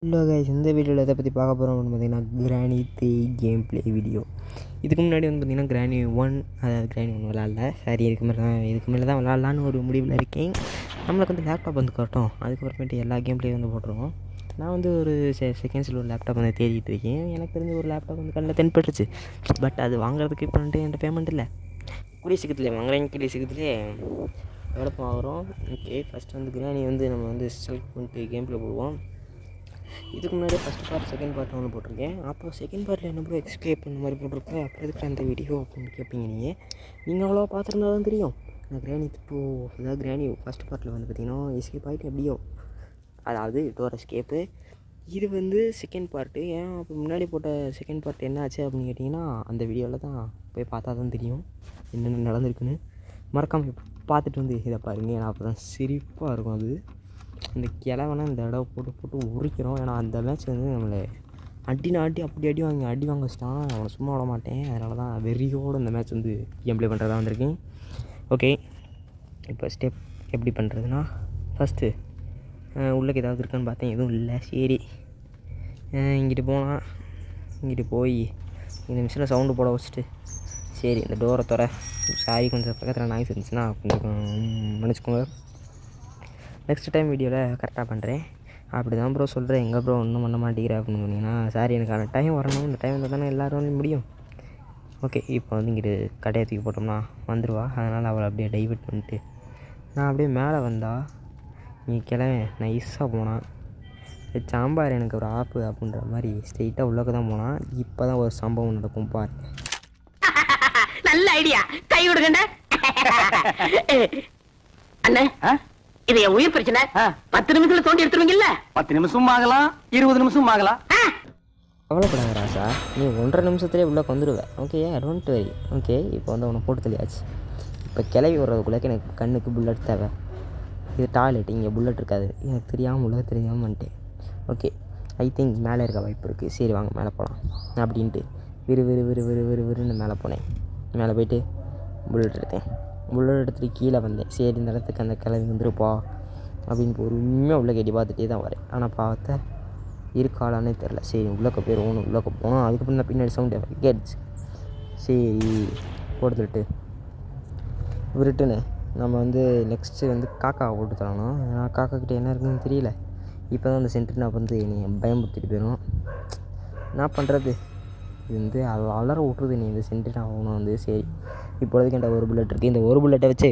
Hello guys, இந்த வீடியோவில் எதை பற்றி பார்க்க போகிறோம் அப்படின்னு பார்த்தீங்கன்னா கிராணி 3 கேம் ப்ளே வீடியோ. இதுக்கு முன்னாடி வந்து பார்த்திங்கன்னா கிராணி 1, அதாவது கிராணி 1 விளாட்ல. சரி, இதுக்கு மேலே தான் விளாட்லான்னு ஒரு முடிவில் இருக்கேன். நம்மளுக்கு வந்து லேப்டாப் வந்து காட்டும், அதுக்கப்புறமேட்டு எல்லா கேம் ப்ளே வந்து போட்டுருவோம். நான் வந்து ஒரு செகண்ட்ஸில் ஒரு லேப்டாப் வந்து தேடிட்டு இருக்கேன். எனக்கு தெரிஞ்ச ஒரு லேப்டாப் வந்து கண்ணில் தென்பட்டுருச்சு. பட் அது வாங்குறதுக்கு இப்போ வந்துட்டு என்கிட்ட பேமெண்ட் இல்லை. கூடிய சீக்கிரத்துலேயே வாங்குறேன், கூடிய சீக்கிரத்துலேயே டெவலப் ஆகிறோம். ஓகே, ஃபஸ்ட்டு வந்து கிராணி வந்து நம்ம வந்து செலக்ட் பண்ணிட்டு கேம் ப்ளே போடுவோம். இதுக்கு முன்னாடி ஃபஸ்ட் பார்ட் செகண்ட் பார்ட் ஒன்று போட்டிருக்கேன். அப்புறம் செகண்ட் பார்ட்டில் என்ன ப்ரோ எக்ஸ்கேப் இந்த மாதிரி போட்டிருப்பேன். அப்புறம் எதுக்கு அந்த வீடியோ அப்படின்னு கேட்பீங்க நீங்கள் அவ்வளோ பார்த்துருந்தா தான் தெரியும். நான் கிராணி 2, அதாவது கிராணி ஃபஸ்ட் பார்ட்டில் வந்து பார்த்திங்கன்னா எஸ்கேப் ஆகிட்டு எப்படியோ, அதாவது டோர் எஸ்கேப்பு. இது வந்து செகண்ட் பார்ட்டு. ஏன் அப்போ முன்னாடி போட்ட செகண்ட் பார்ட் என்ன ஆச்சு அப்படின்னு கேட்டிங்கன்னா, அந்த வீடியோவில் தான் போய் பார்த்தா தான் தெரியும் என்னென்ன நடந்திருக்குன்னு. மறக்காமல் பார்த்துட்டு வந்து இதை பாருங்கள். ஏன்னா அப்போ தான் சிரிப்பாக இருக்கும். அது இந்த கிழவனை இந்த தடவை போட்டு உரிக்கிறோம். ஏன்னா அந்த மேட்ச் வந்து நம்மளை அப்படி அடி வாங்க வச்சிட்டான். அவனை சும்மா விட மாட்டேன். அதனால தான் வெறியோடு இந்த மேட்ச் வந்து கேம் ப்ளே பண்ணுறதா வந்திருக்கேன். ஓகே, இப்போ ஸ்டெப் எப்படி பண்ணுறதுன்னா, ஃபஸ்ட்டு உள்ளக்கு ஏதாவது இருக்கான்னு பார்த்தேன், எதுவும் இல்லை. சரி, இங்கிட்டு போனால் இங்கிட்டு போய் இந்த மிஷினில் சவுண்டு போட வச்சுட்டு, சரி இந்த டோரை தர. சாரி, கொஞ்சம் பக்கத்தில் நாய்ஸ் இருந்துச்சுன்னா கொஞ்சம் மன்னிச்சுக்கோங்க. நெக்ஸ்ட் டைம் வீடியோவில் கரெக்டாக பண்ணுறேன். அப்படி தான் ப்ரோ சொல்கிறேன். எங்கே ப்ரோ ஒன்றும் பண்ண மாட்டேங்கிறேன் அப்படின்னு சொன்னீங்கன்னா, சாரி, எனக்கான டைம் வரணும். இந்த டைம் இருந்தால் தானே எல்லோரும் முடியும். ஓகே, இப்போ வந்து இங்கிட்டு கடையை தூக்கி போட்டோம்னா வந்துடுவா. அதனால் அவளை அப்படியே டைவர்ட் பண்ணிட்டு நான் அப்படியே மேலே வந்தால் நீ கிளம்பி நைஸாக போனான். சாம்பார் எனக்கு ஒரு ஆப்பு அப்படின்ற மாதிரி ஸ்ட்ரெயிட்டாக உள்ளக்க தான் போனான். இப்போ தான் ஒரு சம்பவம் நடக்கும் பாரு. நல்ல ஐடியா, கை விடுங்கண்ணே. அண்ணே, இது என் உயிர் பிரச்சனை. 10 நிமிஷத்துல தோண்டி எடுத்துருவீங்கல்ல? 10 நிமிஷம் ஆகலாம், 20 நிமிஷம் ஆகலாம். கவலைப்படாத ராசா, நீ 1.5 நிமிஷத்துலேயே உள்ளே வந்துடுவேன். Okay, don't worry. ஓகே, இப்போ வந்து அவனை போட்டு தெளியாச்சு. இப்போ கிளவி வர்றதுக்குள்ளே எனக்கு கண்ணுக்கு புல்லட் தேவை. இது டாய்லெட், இங்கே புல்லட் இருக்காது. எனக்கு தெரியாமல் வந்துட்டேன். ஓகே, ஐ திங்க் மேலே இருக்க வாய்ப்பு இருக்குது. சரி வாங்க மேலே போகலாம் அப்படின்ட்டு விறுன்னு மேலே போனேன். மேலே போய்ட்டு புல்லட் எடுத்துகிட்டு கீழே வந்தேன். சரி, இந்த இடத்துக்கு அந்த கிளவி வந்துருப்பா அப்படின்னு பொறுமையாக உள்ளே கேட்டி பார்த்துட்டே தான் வரேன். ஆனால் பார்த்தா இருக்காளானே தெரில. சரி, உள்ளக்க போனோம். அதுக்கப்புறம் தான் பின்னாடி சவுண்ட் கேட்டுச்சு. சரி, போட்டுட்டு விட்டுன்னு நம்ம வந்து நெக்ஸ்ட்டு வந்து காக்காவை போட்டு தரணும். ஏன்னா காக்காக்கிட்ட என்ன இருக்குதுன்னு தெரியல. இப்போ தான் அந்த சென்டர் நான் வந்து நீ பயமுறுத்திட்டு போயிடும். என்ன பண்ணுறது, இது வந்து அலற விட்ருது. நீ இந்த சென்டர் ஆகணும் வந்து. சரி, இப்போதைக்கு என்கிட்ட ஒரு புல்லட் இருக்குது. இந்த ஒரு புல்லட்டை வச்சு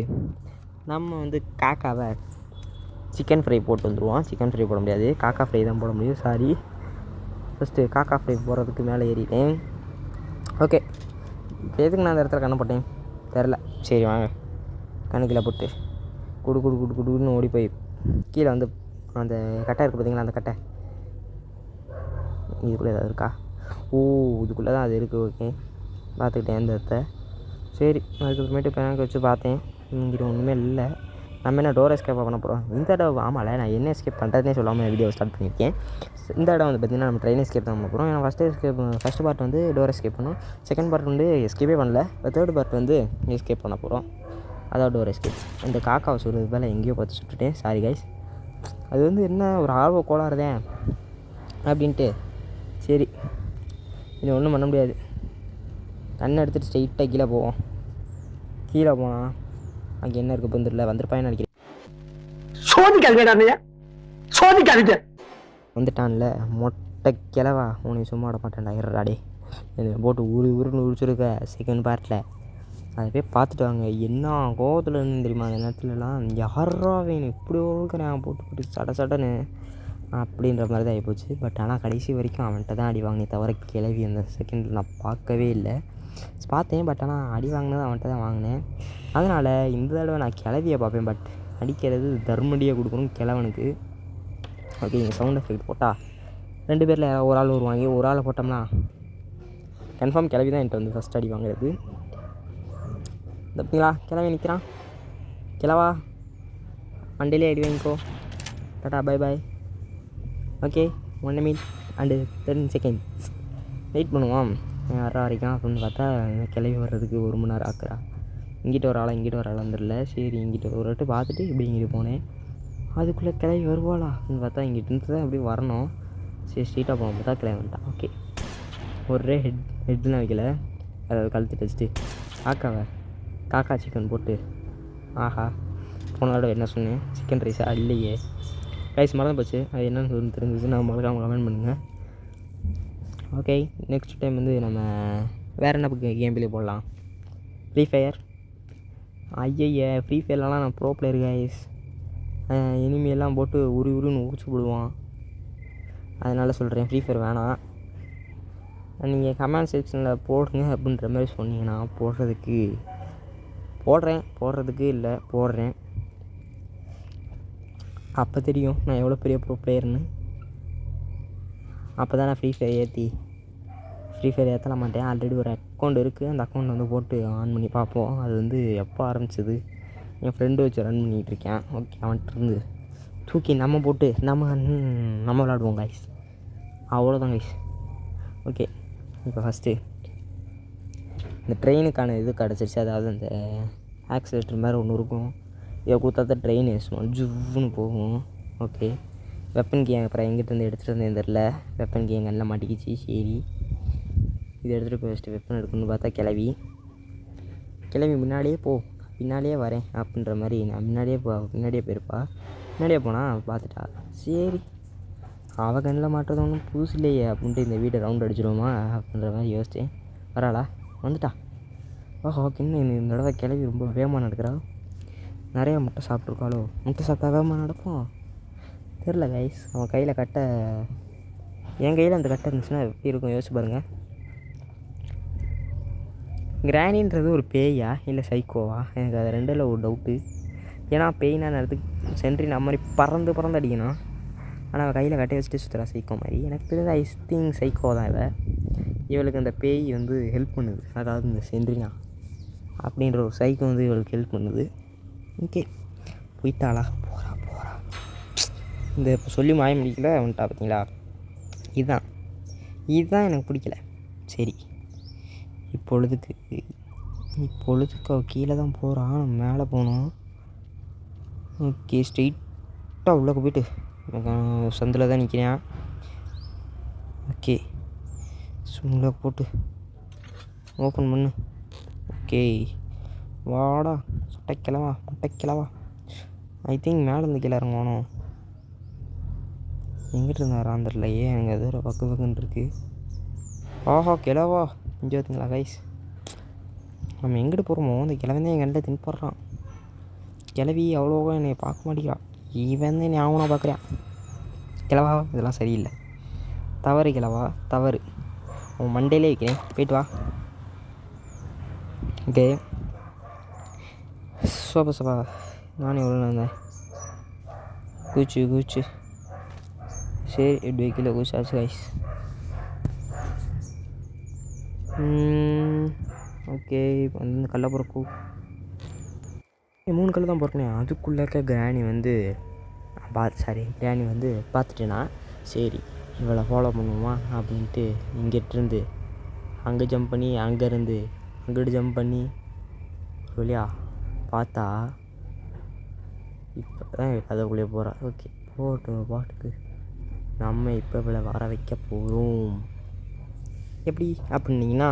நம்ம வந்து காக்காவை சிக்கன் ஃப்ரை போட்டு வந்துடுவோம். சிக்கன் ஃப்ரை போட முடியாது, காக்கா ஃப்ரை தான் போட முடியும். சாரி, ஃபஸ்ட்டு காக்கா ஃப்ரை போடுறதுக்கு மேலே ஏறிட்டேன். ஓகே, இப்போ எதுக்கு நான் அந்த இடத்துல கண்ணை போட்டேன் தெரில. சரி வாங்க, கணக்கில் போட்டு குடுன்னு ஓடி போய் கீழே வந்து அந்த கட்டை இருக்குது பார்த்தீங்களா, அந்த கட்டை இதுக்குள்ளே ஏதாவது இருக்கா? ஓ, இதுக்குள்ளே தான் அது இருக்குது. ஓகே, பார்த்துக்கிட்டேன் அந்த இடத்த. சரி, அதுக்கப்புறமேட்டு பேங்க் வச்சு பார்த்தேன். இங்கிட்ட ஒன்றுமே இல்லை. நம்ம என்ன டோர் எஸ்கேப் பண்ண போகிறோம் இந்த இடம்? ஆமாம்ல, நான் என்ன எஸ்கேப் பண்ணுறதுனே சொல்லாமல் வீடியோ ஸ்டார்ட் பண்ணியிருக்கேன். இந்த இடம் வந்து பார்த்திங்கன்னா நம்ம ட்ரெயின் எஸ்கேப் தான் பண்ண போகிறோம். ஏன்னா ஃபஸ்ட்டு பார்ட் வந்து டோர் எஸ்கேப் பண்ணோம். செகண்ட் பார்ட் வந்து எஸ்கேப்பே பண்ணல. தேர்ட் பார்ட் வந்து எஸ்கேப் பண்ண போகிறோம், அதாவது டோர் எஸ்கேப். இந்த காக்காவை சொல்கிறது மேலே எங்கேயோ பார்த்து சுட்டுட்டேன். சாரி கைஸ், அது வந்து என்ன ஒரு ஆர்வ கோளாறுதேன் அப்படின்ட்டு. சரி, இது ஒன்றும் பண்ண முடியாது. கண்ணை எடுத்துகிட்டு ஸ்ட்ரெயிட்டாக கீழே போவோம். கீழே போனால் அங்கே என்ன இருக்குது வந்துடல, வந்திருப்பான்னு நினைக்கிறேன். வந்துட்டான்ல மொட்டை கிழவா, உனக்கு சும்மா விட மாட்டேன்டா. இருடாடே, போட்டு உருன்னு உரிச்சிருக்க செகண்ட் பார்ட்டில். அதை போய் பார்த்துட்டு வாங்க. என்ன கோவத்தில் இருந்து தெரியுமா அந்த நேரத்துலலாம். யாரா வேணும் இப்படி இருக்கிறேன் போட்டு சடன்னு அப்படின்ற மாதிரி தான் ஆகிப்போச்சு. பட் ஆனால் கடைசி வரைக்கும் அவன்கிட்ட தான் அடி வாங்கினே தவிர கிளவி அந்த செகண்டில் நான் பார்க்கவே இல்லை. பார்த்தேன், பட் ஆனால் அடி வாங்கினது அவன்கிட்ட தான் வாங்கினேன். அதனால் இந்த தடவை நான் கிளவியை பார்ப்பேன். பட் அடிக்கிறது தர்மடியை கொடுக்கணும் கிழவனுக்கு. ஓகே, இங்கே சவுண்ட் எஃபெக்ட் போட்டால் 2 பேரில் ஒரு ஆள் வருவாங்க. ஒரு ஆளை போட்டோம்னா கன்ஃபார்ம் கிளவி தான் என்கிட்ட வந்து ஃபஸ்ட் அடி வாங்குறது. தப்பிங்களா, கிளவி நிற்கிறான். கிளவா, மண்டேலே அடி வாங்கிக்கோ. Tata, bye bye. Okay, 1 minute and 10 seconds wait பண்ணுவோம். யாரா வரைக்கும் அப்படின்னு பார்த்தா கிளவி வர்றதுக்கு 1 மணி நேரம் ஆக்குறா. இங்கிட்ட ஒரு ஆள் வந்துடல. சரி, இங்கிட்ட ஒரு வாட்டி பார்த்துட்டு இப்படி இங்கிட்டு போனேன். அதுக்குள்ளே கிளவி வருவாளா அப்படின்னு பார்த்தா இங்கிட்டு இருந்து தான் அப்படி வரணும். சரி ஸ்ட்ரீட்டாக போகும் பார்த்தா கிளம்பி வந்துட்டான். ஓகே ஒரே ஹெட்லாம் வைக்கல, அதாவது கழுத்து வச்சுட்டு காக்கா சிக்கன் போட்டு ஆஹா போன தடவை என்ன சொன்னேன், சிக்கன் ரைஸா இல்லையே ரைஸ் மறந்து போச்சு. அது என்னன்னு சொல்லி தெரிஞ்சிச்சு நான் மறக்காமல் கமெண்ட் பண்ணுங்கள். ஓகே நெக்ஸ்ட் டைம் வந்து நம்ம வேறு என்ன கேம் பிளே போடலாம். Free fire. ஐயய்ய ஃப்ரீ ஃபயர்லலாம் நான் ப்ரோ பிளேயர் கைஸ். எனிமையெல்லாம் போட்டு உருன்னு ஊச்சி போடுவான். அதனால் சொல்கிறேன் ஃப்ரீ ஃபயர் வேணாம். நீங்கள் கமெண்ட் செக்ஷனில் போடுங்க அப்படின்ற மாதிரி சொன்னீங்கன்னா போடுறதுக்கு இல்லை போடுறேன். அப்போ தெரியும் நான் எவ்வளோ பெரிய ப்ரோ பிளேயர்னு. அப்போ தான் நான் ஃப்ரீ ஃபயர் ஏற்றல மாட்டேன். ஆல்ரெடி ஒரு அக்கௌண்ட் இருக்குது, அந்த அக்கௌண்ட் வந்து போட்டு ஆன் பண்ணி பார்ப்போம். அது வந்து எப்போ ஆரம்பிச்சது, என் ஃப்ரெண்டு வச்சு ரன் பண்ணிகிட்ருக்கேன். ஓகே அவன்கிட்ட இருந்து தூக்கி நம்ம போட்டு நம்ம விளாடுவோம் கைஸ். அவ்வளோதான் கைஸ். ஓகே இப்போ ஃபஸ்ட்டு இந்த ட்ரெயினுக்கான இது கிடச்சிருச்சு. அதாவது அந்த ஆக்சிலேட்டர் மாதிரி ஒன்று இருக்கும், இதை கொடுத்தா தான் ட்ரெயின் ஜுவ்னு போகும். ஓகே வெப்பன் கீ அப்புறம் எங்கிட்டேருந்து எடுத்துகிட்டு வந்தேன் தெரில. வெப்பன் கீ எங்கள் எல்லாம் மாட்டிக்கிச்சு. சரி இது எடுத்துகிட்டு போய் ஃபஸ்ட்டு வெப்பன் எடுக்கணும்னு பார்த்தா கிளம்பி பின்னாடியே வரேன் அப்படின்ற மாதிரி நான் முன்னாடியே போயிருப்பா. முன்னாடியே போனால் பார்த்துட்டா. சரி அவள் கண்ணில் மாட்டுறது ஒன்றும் புதுசு இல்லையே அப்படின்ட்டு இந்த வீட்டை ரவுண்ட் அடிச்சிடுவோமா அப்படின்ற மாதிரி யோசித்தேன். வராளா, வந்துட்டா. ஓஹோ ஓகேன்னு இந்த தடவை கிளம்பி ரொம்ப வேகமாக நடக்கிறா. நிறையா முட்டை சாப்பிட்ருக்காளோ. முட்டை சாப்பிட்டா வேகமாக நடப்போம் தெரில கைஸ். அவன் கையில் கட்டை, என் கையில் அந்த கட்டை இருந்துச்சுன்னா எப்படி இருக்கும் யோசிச்சு பாருங்கள். கிராணின்றது ஒரு பேயா இல்லை சைக்கோவா, எனக்கு அது ரெண்டில் ஒரு டவுட்டு. ஏன்னா பேய்னா நேரத்துக்கு சென்ட்ரி நம்ம மாதிரி பறந்து அடிக்கணும். ஆனால் அவள் கையில் கட்டை வச்சுட்டு சுற்றுறா சைக்கோ மாதிரி. எனக்கு தெரிஞ்ச ஐ திங்க் சைக்கோ தான் இவளுக்கு அந்த பேய் வந்து ஹெல்ப் பண்ணுது. அதாவது இந்த சென்ட்ரினா அப்படின்ற ஒரு சைக்கோ வந்து இவளுக்கு ஹெல்ப் பண்ணுது. ஓகே போயிட்டாளா, போகிறா இந்த இப்போ சொல்லி மாய முடிக்கல வந்துட்டா பார்த்தீங்களா. இதுதான் எனக்கு பிடிக்கல. சரி இப்பொழுதுக்கு அவள் கீழே தான் போகிறான், நம்ம மேலே போகணும். ஓகே ஸ்ட்ரெயிட்டாக உள்ளே போய்ட்டு சந்தில் தான் நிற்கிறேன். ஓகே உள்ளே போட்டு ஓப்பன் பண்ணு. ஓகே வாடா முட்டைக்கிழவா. ஐ திங்க் மேலே இருந்து கீழே இறங்கணும். எங்கிட்ட இருந்தாரான் தெரிலையே, எனக்கு எதோ பக்குன்னு இருக்குது. ஆஹா கிழவா இங்கே பார்த்தீங்களா கைஸ். நம்ம எங்கிட்டு போகிறோமோ அந்த கிழவன் என் கண்ணில் தின்படுறான். கிழவி அவ்வளோவா என்னை பார்க்க மாட்டேங்கிறான். இவன் என்னை ஆகுனா பார்க்குறான். கிழவா இதெல்லாம் சரியில்லை, தவறு கிழவா தவறு. உன் மண்டையிலே வைக்கிறேன், போய்ட்டு வா. ஓகே சோப்பா நானும் எவ்வளோ இருந்தேன் கூச்சு. சரி 2 கிலோ கூச்சாச்சு கைஸ். ஓகே இப்போ வந்து கல்லை பொறுப்பு 3 கல் தான் பொறுக்கணும். அதுக்குள்ளே கிராணி வந்து பார்த்துட்டேன்னா சரி இவளை ஃபாலோ பண்ணுவோமா அப்படின்ட்டு இங்கிட்டிருந்து அங்கே ஜம்ப் பண்ணி அங்கேருந்து அங்கிட்டு ஜம்ப் பண்ணி வழியா பார்த்தா இப்போ தான் கதைக்குள்ளே போகிறா. ஓகே போகட்டும் பாட்டுக்கு. நம்ம இப்போ இவளை வர வைக்க போகிறோம். எப்படி அப்படின்னீங்கன்னா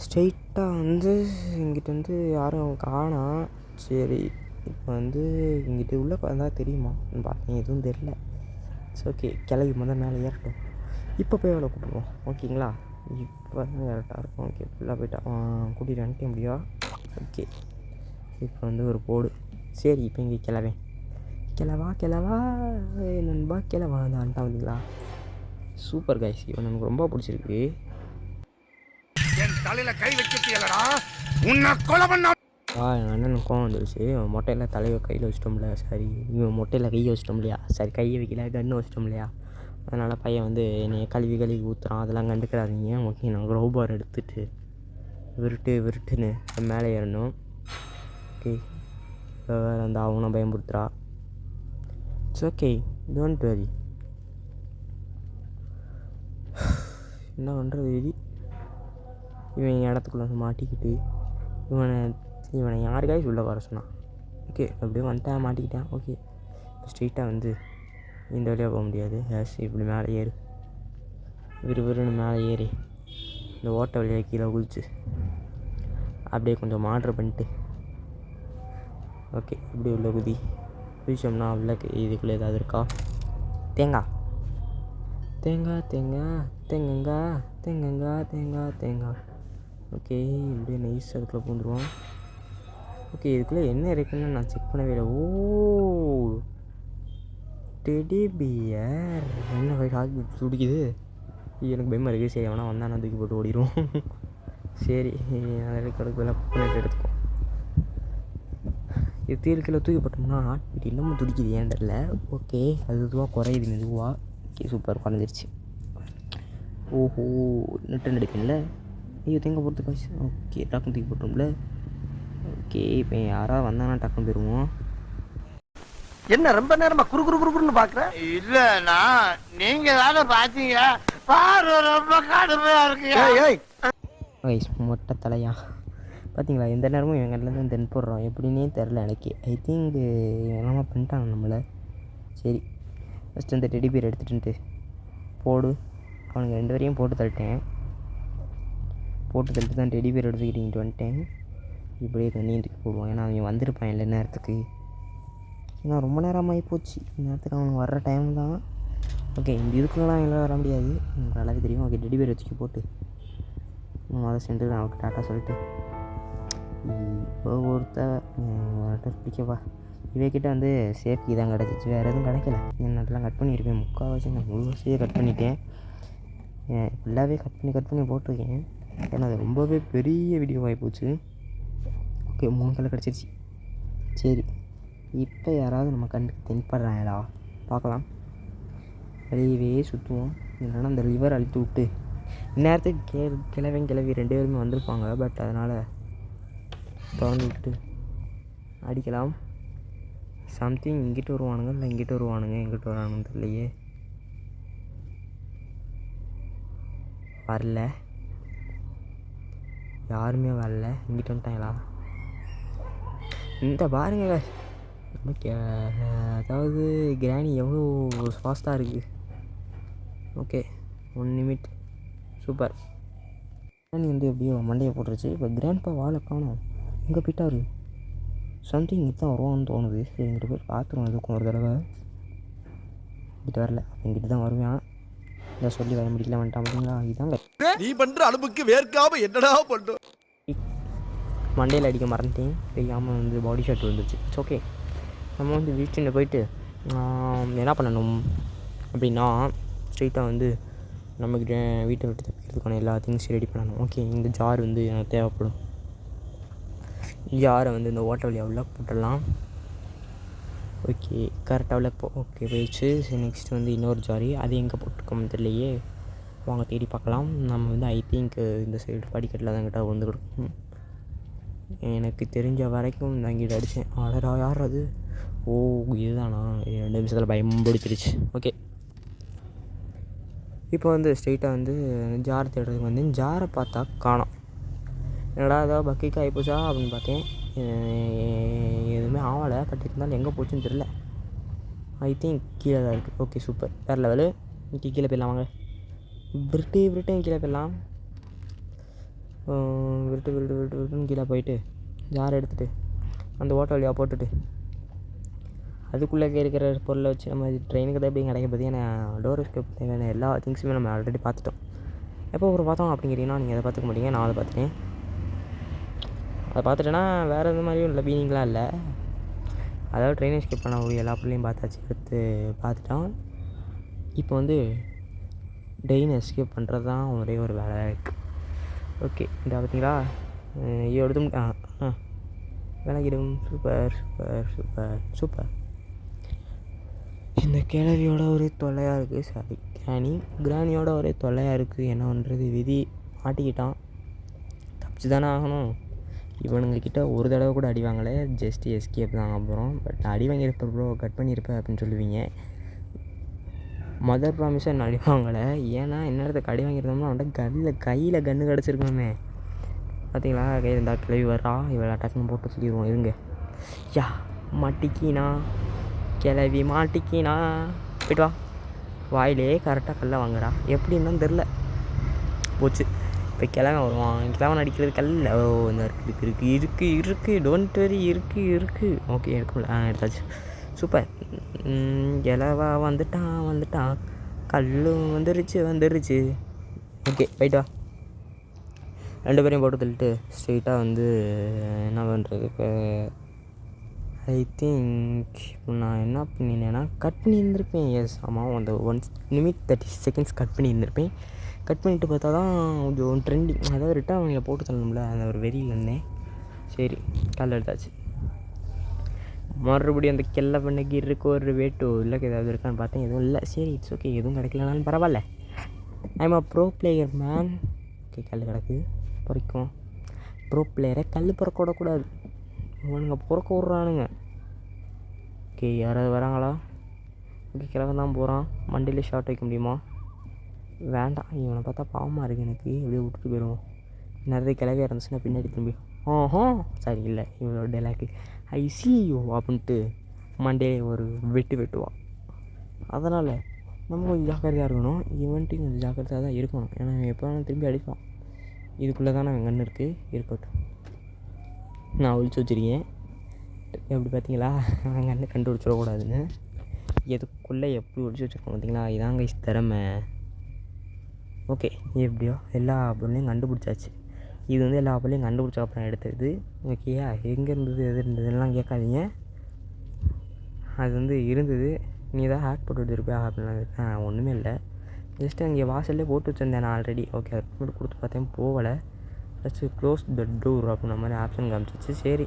ஸ்ட்ரெயிட்டாக வந்து இங்கிட்ட வந்து யாரும் காணோம். சரி இப்போ வந்து இங்கிட்ட உள்ளே வந்தால் தெரியுமா பார்த்தேன், எதுவும் தெரில. இட்ஸ் ஓகே கிளவி மேலே ஏறட்டும். இப்போ போய் அவளை கூப்பிடுவோம் ஓகேங்களா. இப்போ தான் கரெக்டாக இருக்கும். ஓகே ஃபுல்லாக போய்ட்டா கூட்டிகிட்டு வந்துட்டே முடியா. ஓகே இப்போ வந்து ஒரு போடு. சரி இப்போ இங்கே கிளவா நண்பா கிளவா வந்துட்டான் வந்தீங்களா. சூப்பர் கைஸ், இவன் எனக்கு ரொம்ப பிடிச்சிருக்கு. என் தலையில கை வச்சுட்டியலடா உன்னை கொலை பண்ண. என் அண்ணனுக்கு கோவம் வந்துடுச்சு. இவன் மொட்டையில் தலையை கையில் வச்சிட்டோம்ல, சரி இவன் மொட்டையில் கையை வச்சிட்டோம் இல்லையா, சரி கையை வைக்கல கன்று வச்சிட்டோம் இல்லையா, அதனால் பையன் வந்து என்னை கழுவி ஊற்றுறான். அதெல்லாம் கண்டுக்கிறாதீங்க. ஓகே நான் ரோபார் எடுத்துகிட்டு விருட்டுன்னு மேலே ஏறணும். ஓகே வேறு அந்த அவனும் பயன்படுத்துகிறா. It's okay don't worry. என்ன பண்ணுறது விதி. இவன் இடத்துக்குள்ள வந்து மாட்டிக்கிட்டு இவனை யாருக்காவது உள்ள வர சொன்னான். ஓகே அப்படியே மாட்டிக்கிட்டான். ஓகே ஸ்ட்ரெயிட்டாக வந்து இந்த வழியாக போக முடியாது. இப்படி மேலே ஏறு. விறுவிறுன்னு மேலே ஏறி இந்த ஓட்டை வழியாக கீழே குதிச்சு அப்படியே கொஞ்சம் ஆர்டர் பண்ணிட்டு ஓகே இப்படி உள்ள குதிச்சோம்னா உள்ள இதுக்குள்ளே ஏதாவது இருக்கா? தேங்காய் தேங்காய் தேங்காய் தேங்கங்காய் தேங்கங்காய் தேங்காய் தேங்காய். ஓகே இப்படியே நைஸ் அதுக்குள்ளே பூந்துருவோம். ஓகே இதுக்குள்ளே என்ன இருக்குன்னு நான் செக் பண்ணவே இல்லை. ஓ டெடி பியர். என்ன காது துடிக்குது, எனக்கு பயமாக இருக்குது. சரி அவனா வந்தால் நான் தூக்கி போட்டு ஓடிடுவோம். சரி அதில் கடுப்பில் பண்ணிட்டு எடுத்துக்கோ. இது தீல் கீழே தூக்கி போட்டோம்னா ஹார்ட் இன்னமும் துடிக்குது ஏன் தெரியல. ஓகே அது இதுவாக குறையுது மெதுவாக. ஓகே சூப்பர் குறைஞ்சிருச்சு. ஓஹோ நெட்டு நடிப்பேன்ல. ஐயோ தேங்க போகிறது காசு. ஓகே டக்குன்னு தூக்கி போட்டோம்ல. ஓகே இப்போ யாராவது வந்தாங்கன்னா டக்குன்னு போயிடுவோம். என்ன ரொம்ப நேரமா குறுன்னு பாக்குறேன்? இல்லண்ணா நீங்க தானே பாத்தீங்க, பாரு ரொம்ப கடுமையா இருக்கு. மொட்டை தலையா பார்த்தீங்களா? எந்த நேரமும் இவங்க இடத்துலேருந்து தென் போடுறோம் எப்படின்னே தெரில எனக்கு. ஐ திங்க் என்னமா பண்ணிட்டாங்க நம்மளை. சரி ஃபஸ்ட்டு இந்த டெடி பேர் எடுத்துகிட்டு போடு. அவனுங்க 2 வரையும் போட்டு தள்ளிட்டேன். போட்டு தள்ளிட்டு தான் டெடி பேர் எடுத்துக்கிட்டு வந்துட்டேன். இப்படியே தண்ணியும் தூக்கி போடுவான். ஏன்னா அவன் வந்திருப்பான் இல்லை நேரத்துக்கு. ஏன்னா ரொம்ப நேரம் ஆகி போச்சு. நேரத்துக்கு அவனுக்கு வர்ற டைம் தான். ஓகே இந்த இதுக்குள்ளலாம் எல்லாம் வர முடியாது, எனக்கு நல்லாவே தெரியும். ஓகே டெடி பேர் தூக்கி போட்டு அதை சென்று நான் அவனுக்கு டாட்டா சொல்லிட்டு ஒருத்தர் பிடிக்கப்பா. இவக்கிட்ட வந்து சேஃப்டி தான் கிடச்சிச்சு, வேறு எதுவும் கிடைக்கல. என்னட்டெல்லாம் கட் பண்ணியிருப்பேன். முக்கால்வாசி நான் முழுவாசியே கட் பண்ணிட்டேன். ஃபுல்லாகவே கட் பண்ணி போட்டிருக்கேன். ஏன்னா அது ரொம்பவே பெரிய வீடியோ ஆகி போச்சு. ஓகே 3 கலை கிடச்சிருச்சு. சரி இப்போ யாராவது நம்ம கண்டுக்கு தென்படுறாங்களா பார்க்கலாம். வெளியவே சுற்றுவோம். இல்லைன்னா அந்த ரிவர் அழுத்தி விட்டு இந்நேரத்துக்கு கிளவி 2 பேருமே வந்திருப்பாங்க. பட் அதனால் திறந்து விட்டு அடிக்கலாம். சம்திங் இங்கிட்ட வருவானுங்க இல்லை இங்கிட்ட வருவானுங்க. எங்கிட்ட வரானுங்கன்னு தெரியலையே. வரல, யாருமே வரல. இங்கிட்ட வந்துட்டாங்களா? இந்த பாருங்க அதாவது கிராணி எவ்வளோ ஃபாஸ்ட்டாக இருக்குது. Okay 1 நிமிட் super. கிராணி வந்து எப்படியோ மண்டையை போட்டுருச்சு. இப்போ கிராண்ட்பா வாழை காணோம். எங்கே போயிட்டாரு? சம்திங் இதான் வருவான்னு தோணுது. சரி எங்கிட்ட போய் பார்த்துருவோம். எதுக்கும் ஒரு தடவை இங்கிட்ட வரல, எங்கிட்ட தான் வருவேன். இதை சொல்லி வர முடியல வந்துட்டான். அப்படிங்களா? இதுதாங்க நீ பண்ற அளவுக்கு வேர்க்காம என்னடா பண்ணும். மண்டையில் அடிக்க மறந்துட்டேன். தெரியாமல் வந்து பாடி ஷாட் வந்துச்சு. It's okay. நம்ம வந்து வீட்டில் போயிட்டு என்ன பண்ணணும் அப்படின்னா ஸ்ட்ரெயிட்டாக வந்து நமக்கு வீட்டை விட்டு தப்பிக்கிறதுக்கான எல்லா திங்ஸும் ரெடி பண்ணணும். ஓகே இந்த ஜார் வந்து எனக்கு தேவைப்படும். ஜாரை வந்து இந்த ஓட்டை வழியாக உள்ள போட்டுடலாம். ஓகே கரெக்டாக உள்ள ஓகே போயிடுச்சு. சரி நெக்ஸ்ட் வந்து இன்னொரு ஜாரி, அது எங்கே போட்டுருக்கோம்னு தெரியலையே. வாங்க தேடி பார்க்கலாம். நம்ம வந்து ஐ திங்க் இந்த சைடு படிக்கட்டில் தான் கிட்ட வந்து கொடுக்கும். எனக்கு தெரிஞ்ச வரைக்கும் நான் இங்கிட்ட அடித்தேன். அடடா யார் அது? ஓ இதுதானா? 2 நிமிஷத்தில் பயம் பிடிச்சிருச்சு. ஓகே இப்போ வந்து ஸ்ட்ரெயிட்டாக வந்து ஜார் தேடுறதுக்கு வந்து ஜாரை பார்த்தா காணோம். என்னடா ஏதாவது பக்கிக்கு ஆகிப்போச்சா அப்படின்னு பார்த்தேன். எதுவுமே ஆகலை. பட் இருந்தாலும் எங்கே போச்சுன்னு தெரில. ஐ திங்க் கீழே தான் இருக்குது. ஓகே சூப்பர் வேறு லெவலு. இன்றைக்கி கீழே போயிடலாம். வாங்க விருட்டையும் கீழே போயிடலாம். விருட்டுன்னு கீழே போயிட்டு ஜாரை எடுத்துகிட்டு அந்த ஓட்டை வழியாக போட்டுட்டு அதுக்குள்ளே இருக்கிற பொருளை வச்சு நம்ம ட்ரெயினுக்கு தான் எப்படி கிடைக்க போகுது. ஏன்னா டோர் எஸ்கேப் தேவையான எல்லா திங்ஸுமே நம்ம ஆல்ரெடி பார்த்துட்டோம். எப்போ ஒரு பார்த்தோம் அப்படிங்கிறீங்கன்னா நீங்கள் அதை பார்த்துக்க மாட்டீங்க. நான் அதை பார்த்துட்டேன். அதை பார்த்துட்டேன்னா வேறு எந்த மாதிரியும் இல்லை, மீனிங்லாம் இல்லை. அதாவது ட்ரெயின் எஸ்கேப் பண்ண எல்லா பொருளையும் பார்த்தாச்சு, எடுத்து பார்த்துட்டோம். இப்போ வந்து ட்ரெயின் எஸ்கேப் பண்ணுறது தான் ஒரே ஒரு வேலை இருக்குது. ஓகே இந்த பார்த்தீங்களா எடுத்து விளக்கிடும். Super super super super. இந்த கிழவியோட ஒரு தொல்லையாக இருக்குது. சாரி கிராணியோட ஒரே தொல்லையாக இருக்குது. என்ன பண்ணுறது, விதி மாட்டிக்கிட்டான். தப்பிச்சு தானே ஆகணும். இவனுங்கக்கிட்ட ஒரு தடவை கூட அடி வாங்கலை, ஜஸ்ட் எஸ்கேப் தான். அப்புறம் பட் அடி வாங்கியிருப்ப ப்ரோ கட் பண்ணியிருப்பேன் அப்படின்னு சொல்லுவீங்க. மதர் ப்ராமிஸாக என்ன அடி வாங்கலை. ஏன்னா என்னடத்துக்கு அடி வாங்கியிருந்தோம்னா அவன்கிட்ட கையில் கன்று கிடச்சிருக்கணுமே. பார்த்தீங்களா கையில் இந்த கிளவி வர்றா. இவளை டக்குன்னு போட்டு சொல்லிடுவோம். இருங்க யா மாட்டிக்கினா கிளவி மாட்டிக்கினா போய்ட்டு வா. வாயிலே கரெக்டாக கல்லை வாங்குறா. எப்படி இருந்தாலும் தெரில போச்சு. இப்போ கிழவன் வருவான். கிழவன் அடிக்கிறது கல்ல. ஓ இந்த இருக்குது டோன்ட் வெரி இருக்குது. ஓகே எடுக்கல. எடுத்தாச்சு. சூப்பர். கிழவா வந்துட்டான். கல்லும் வந்துருச்சு. ஓகே போய்ட்டு வா. 2 பேரையும் போட்டு தள்ளிட்டு ஸ்ட்ரெயிட்டாக வந்து என்ன பண்ணுறது இப்போ. ஐ திங்க் இப்போ நான் என்ன பண்ணினேன்னா கட் பண்ணியிருந்திருப்பேன். எஸ் ஆமாம், அந்த 1 நிமிட் 30 செகண்ட்ஸ் கட் பண்ணியிருந்திருப்பேன். கட் பண்ணிவிட்டு பார்த்தா தான் கொஞ்சம் ட்ரெண்டிங், அதாவது ரிட்டர்ன் அவங்கள போட்டு தள்ளணும்ல, அந்த ஒரு வெறியில் இருந்தேன். சரி கால் எடுத்தாச்சு. மறுபடியும் அந்த கெல்லை பண்ணைக்கு இருக்கு ஒரு வேட்டோ இல்லை ஏதாவது இருக்கான்னு பார்த்தேன். எதுவும் இல்லை. சரி இட்ஸ் ஓகே, எதுவும் கிடைக்கலனாலும் பரவாயில்ல. I'm a bro player man. Okay கல் கிடக்கு பொறிக்கும். ப்ரோ பிளேயரை கல் பிறக்க விடக்கூடாது. இவனுங்க பிறக்க விட்றானுங்க. ஓகே யாராவது வராங்களா? ஓகே கிழவன் தான் போகிறான். மண்டியில் ஷார்ட் வைக்க முடியுமா? வேண்டாம், இவனை பார்த்தா பாவமாக இருக்குது எனக்கு. எப்படியே விட்டுட்டு போயிடுவோம். நிறைய கிளவியாக இருந்துச்சுன்னா பின்னாடி திரும்பி சரி இல்லை இவனோட டைலாக்கு ஐ சி யூ அப்படின்ட்டு மண்டே ஒரு வெட்டுவான். அதனால் நம்ம கொஞ்சம் ஜாக்கிரதையாக இருக்கணும். இவன்ட்டையும் கொஞ்சம் ஜாக்கிரதையாக தான் இருக்கணும். ஏன்னா எப்போ வேணாலும் திரும்பி அடிப்பான். இதுக்குள்ளே தானே அவன் கண்ணு இருக்குது. இருக்கட்டும், நான் ஒழிச்சு வச்சுருக்கேன். எப்படி பார்த்தீங்களா, அவன் கண்ணு கண்டுபிடிச்சிடக்கூடாதுன்னு எதுக்குள்ளே எப்படி ஒழிச்சு வச்சுருக்கோம் பார்த்தீங்களா. இதாங்க திறமை. ஓகே எப்படியோ எல்லா பொருளையும் கண்டுபிடிச்சாச்சு. இது வந்து எல்லா பொருளையும் கண்டுபிடிச்ச அப்புறம் எடுத்தது. ஓகேயா, எங்கே இருந்தது எது இருந்ததுலாம் கேட்காதீங்க. அது வந்து இருந்தது. நீ தான் ஹேக் போட்டு வச்சுருப்பியா அப்படின்னா ஒன்றுமே இல்லை. ஜஸ்ட்டு அங்கே வாசல்லே போட்டு வச்சுருந்தேன் நான் ஆல்ரெடி. ஓகே அது மட்டும் கொடுத்து பார்த்தேன் போகலை. ஃபஸ்ட்டு க்ளோஸ் த டோர் அப்படின்ற மாதிரி ஆப்ஷன் காமிச்சிச்சு. சரி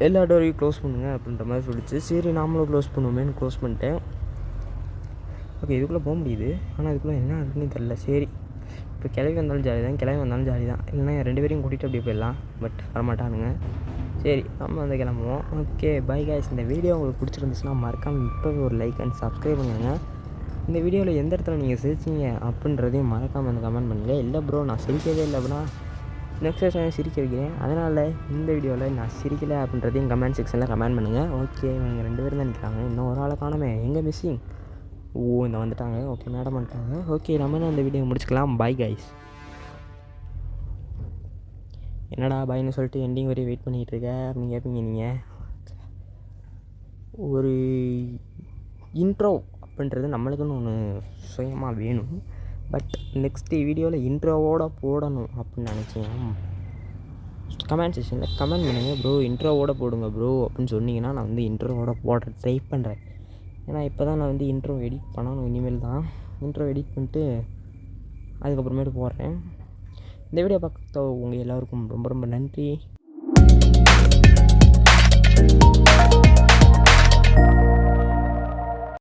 எல்லா டோரையும் க்ளோஸ் பண்ணுங்க அப்படின்ற மாதிரி சொல்லிச்சு. சரி நாமளும் க்ளோஸ் பண்ணுவோமேன்னு க்ளோஸ் பண்ணிட்டேன். ஓகே இதுக்குள்ளே போக முடியுது, ஆனால் இதுக்குள்ளே என்ன இருக்குன்னு தெரில. சரி இப்போ கிளம்பி வந்தாலும் ஜாலி தான், இல்லைன்னா 2 பேரையும் கூட்டிகிட்டு அப்படியே போயிடலாம். பட் வரமாட்டானுங்க. சரி நம்ம வந்து கிளம்புவோம். Okay bye guys. இந்த வீடியோ உங்களுக்கு பிடிச்சிருந்துச்சுன்னா மறக்காமல் இப்போவே ஒரு லைக் அண்ட் சப்ஸ்கிரைப் பண்ணுங்க. இந்த வீடியோவில் எந்த இடத்துல நீங்கள் சிரிச்சிங்க அப்படின்றதையும் மறக்காமல் வந்து கமெண்ட் பண்ணுங்கள். இல்லை ப்ரோ நான் சிரிக்கவே இல்லை அப்படின்னா நெக்ஸ்ட் டைம் சிரிக்க வைக்கிறேன். அதனால் இந்த வீடியோவில் நான் சிரிக்கலை அப்படின்றதையும் கமெண்ட் செக்ஷனில் கமெண்ட் பண்ணுங்கள். ஓகே இவங்க 2 பேரும் தான் நிற்கிறாங்க. இன்னும் ஒரு ஆளை காணுமே, எங்கே மிஸ்ஸிங்? இந்த வந்துட்டாங்க. ஓகே மேடம் வந்துட்டாங்க. ஓகே நம்ம அந்த வீடியோ முடிச்சுக்கலாம். Bye guys. என்னடா பாய்னு சொல்லிட்டு எண்டிங் வரையும் வெயிட் பண்ணிகிட்டு இருக்க அப்படின்னு கேட்பீங்க நீங்கள். ஒரு இன்ட்ரோ அப்படின்றது நம்மளுக்குன்னு ஒன்று சுயமாக வேணும். பட் நெக்ஸ்ட்டு வீடியோவில் இன்ட்ரோவோடு போடணும் அப்படின்னு நினச்சேன். கமெண்ட் செக்ஷனில் கமெண்ட் பண்ணுங்கள் ப்ரோ, இன்ட்ரோவோடு போடுங்க ப்ரோ அப்படின்னு சொன்னீங்கன்னா நான் வந்து இன்ட்ரோவோட போட ட்ரை பண்ணுறேன். ஏன்னா இப்போ தான் நான் வந்து இன்ட்ரோ எடிட் பண்ணணும். இனிமேல் தான் இன்ட்ரோ எடிட் பண்ணிட்டு அதுக்கப்புறமேட்டு போடுறேன். இந்த வீடியோ பார்க்க உங்கள் எல்லோருக்கும் ரொம்ப ரொம்ப நன்றி.